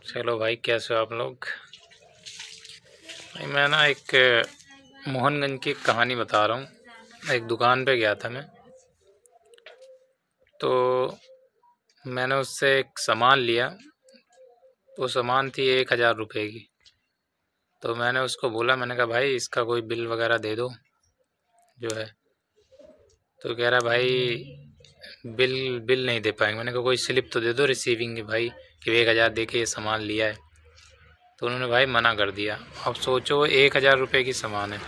चलो भाई, कैसे हो आप लोग। भाई मैं ना एक मोहनगंज की कहानी बता रहा हूँ। एक दुकान पे गया था मैं, तो मैंने उससे एक सामान लिया। वो सामान थी 1,000 रुपये की। तो मैंने उसको बोला, मैंने कहा भाई इसका कोई बिल वगैरह दे दो जो है। तो कह रहा भाई बिल नहीं दे पाएंगे। मैंने कहा कोई स्लिप तो दे दो रिसीविंग की भाई, कि 1,000 दे के ये सामान लिया है। तो उन्होंने भाई मना कर दिया। अब सोचो 1,000 रुपये की सामान है,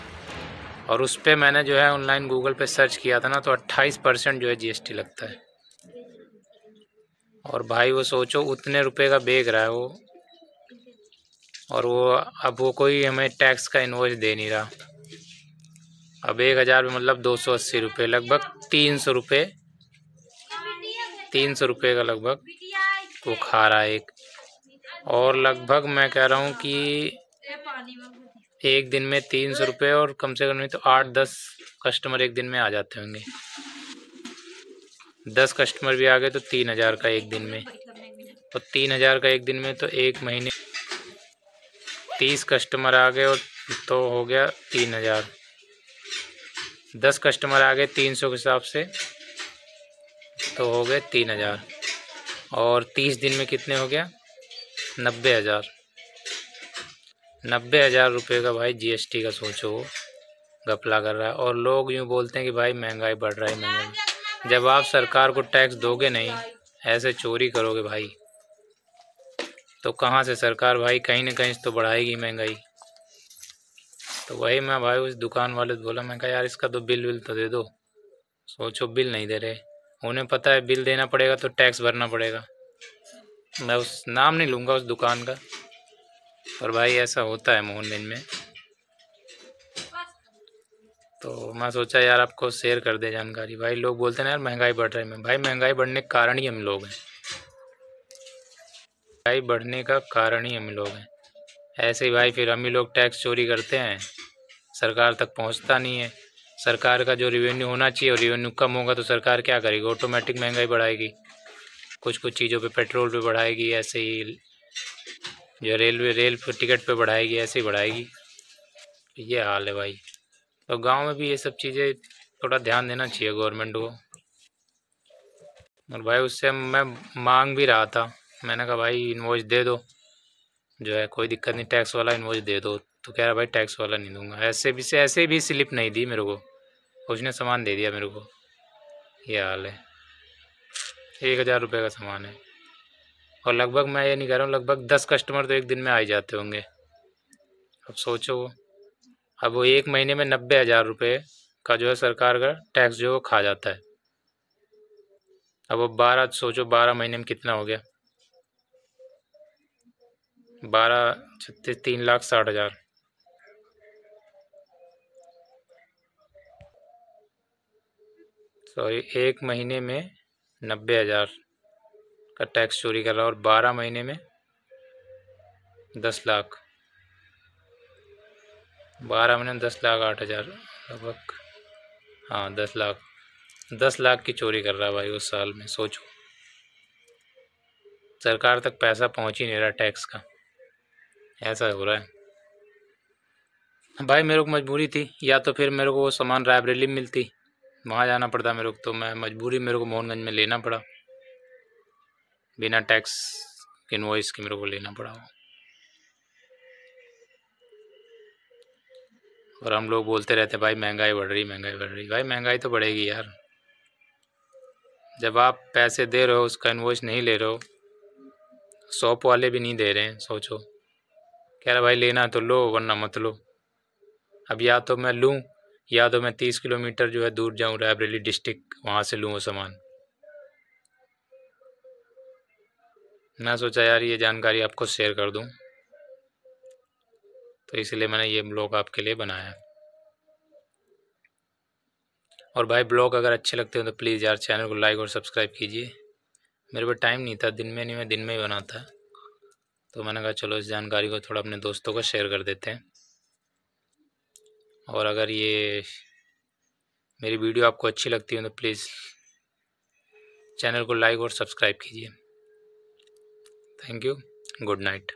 और उस पर मैंने जो है ऑनलाइन गूगल पे सर्च किया था ना, तो 28% जो है जीएसटी लगता है। और भाई वो सोचो उतने रुपए का बेच रहा है वो, और वो कोई हमें टैक्स का इनवॉइस दे नहीं रहा। अब 1,000 में मतलब 280 रुपये, लगभग 300 रुपये, 300 रुपये का लगभग वो खा रहा है एक। और लगभग मैं कह रहा हूँ कि एक दिन में 300 रुपये, और कम से कम नहीं तो 8-10 कस्टमर एक दिन में आ जाते होंगे। 10 कस्टमर भी आ गए तो 3,000 का एक दिन में, और 3,000 का एक दिन में तो एक महीने 30 कस्टमर आ गए, और तो हो गया 3,000। 10 कस्टमर आ गए 300 के हिसाब से, तो हो गए 3,000। और 30 दिन में कितने हो गया? 90,000। 90,000 रुपये का भाई जीएसटी का सोचो घपला कर रहा है। और लोग यूँ बोलते हैं कि भाई महंगाई बढ़ रहा है, महंगाई। जब आप सरकार को टैक्स दोगे नहीं, ऐसे चोरी करोगे भाई, तो कहाँ से सरकार भाई कहीं ना कहीं तो बढ़ाएगी महंगाई। तो वही मैं भाई उस दुकान वाले से बोला, मैं कहा यार इसका तो बिल तो दे दो। सोचो बिल नहीं दे रहे। उन्हें पता है बिल देना पड़ेगा तो टैक्स भरना पड़ेगा। मैं उस नाम नहीं लूँगा उस दुकान का, पर भाई ऐसा होता है मोहनगंज में। तो मैं सोचा यार आपको शेयर कर दे जानकारी। भाई लोग बोलते हैं ना यार महंगाई बढ़ रही है। भाई महंगाई बढ़ने का कारण ही हम लोग हैं। महंगाई बढ़ने का कारण ही हम लोग हैं। ऐसे ही भाई फिर हम ही लोग टैक्स चोरी करते हैं, सरकार तक पहुंचता नहीं है। सरकार का जो रेवेन्यू होना चाहिए, और रेवेन्यू कम होगा तो सरकार क्या करेगी? ऑटोमेटिक महंगाई बढ़ाएगी। कुछ कुछ चीज़ों पे पेट्रोल पे बढ़ाएगी, ऐसे ही जो रेल टिकट पे बढ़ाएगी, ऐसे ही बढ़ाएगी। ये हाल है भाई। तो गांव में भी ये सब चीज़ें थोड़ा ध्यान देना चाहिए गवर्नमेंट को। और भाई उससे मैं मांग भी रहा था, मैंने कहा भाई इनवॉइस दे दो जो है, कोई दिक्कत नहीं, टैक्स वाला इनवॉइस दे दो। तो कह रहा भाई टैक्स वाला नहीं दूंगा। ऐसे भी स्लिप नहीं दी मेरे को, उसने सामान दे दिया मेरे को। ये हाल है। 1,000 रुपये का सामान है, और लगभग मैं ये नहीं कह रहा हूँ, लगभग 10 कस्टमर तो एक दिन में आ ही जाते होंगे। अब सोचो, अब वो एक महीने में 90,000 रुपये का जो है सरकार का टैक्स जो है वो खा जाता है। अब वो 12 सोचो, 12 महीने में कितना हो गया? 12×36 3,60,000। सॉरी, एक महीने में 90,000 का टैक्स चोरी कर रहा है, और 12 महीने में 10 लाख। 12 महीने में 10 लाख 8,000 लगभग। हाँ 10 लाख, 10 लाख की चोरी कर रहा है भाई उस साल में। सोचो सरकार तक पैसा पहुंच ही नहीं रहा टैक्स का, ऐसा हो रहा है भाई। मेरे को मजबूरी थी, या तो फिर मेरे को वो सामान रायबरेली में मिलती, वहाँ जाना पड़ता मेरे को। तो मैं मजबूरी, मेरे को मोहनगंज में लेना पड़ा, बिना टैक्स इनवॉइस के मेरे को लेना पड़ा वो। और हम लोग बोलते रहते भाई महंगाई बढ़ रही, महंगाई बढ़ रही। भाई महंगाई तो बढ़ेगी यार, जब आप पैसे दे रहे हो उसका इनवॉइस नहीं ले रहे हो, शॉप वाले भी नहीं दे रहे हैं। सोचो, कह रहा भाई लेना तो लो वरना मत लो। अब या तो मैं लूँ, या तो मैं 30 किलोमीटर जो है दूर जाऊँ, रायबरेली डिस्ट्रिक्ट, वहाँ से लूँ वो सामान। मैं सोचा यार ये जानकारी आपको शेयर कर दूँ, तो इसलिए मैंने ये ब्लॉग आपके लिए बनाया। और भाई ब्लॉग अगर अच्छे लगते हो तो प्लीज़ यार चैनल को लाइक और सब्सक्राइब कीजिए। मेरे पास टाइम नहीं था, दिन में नहीं, मैं दिन में ही बनाता, तो मैंने कहा चलो इस जानकारी को थोड़ा अपने दोस्तों को शेयर कर देते हैं। और अगर ये मेरी वीडियो आपको अच्छी लगती है तो प्लीज़ चैनल को लाइक और सब्सक्राइब कीजिए। Thank you. Good night.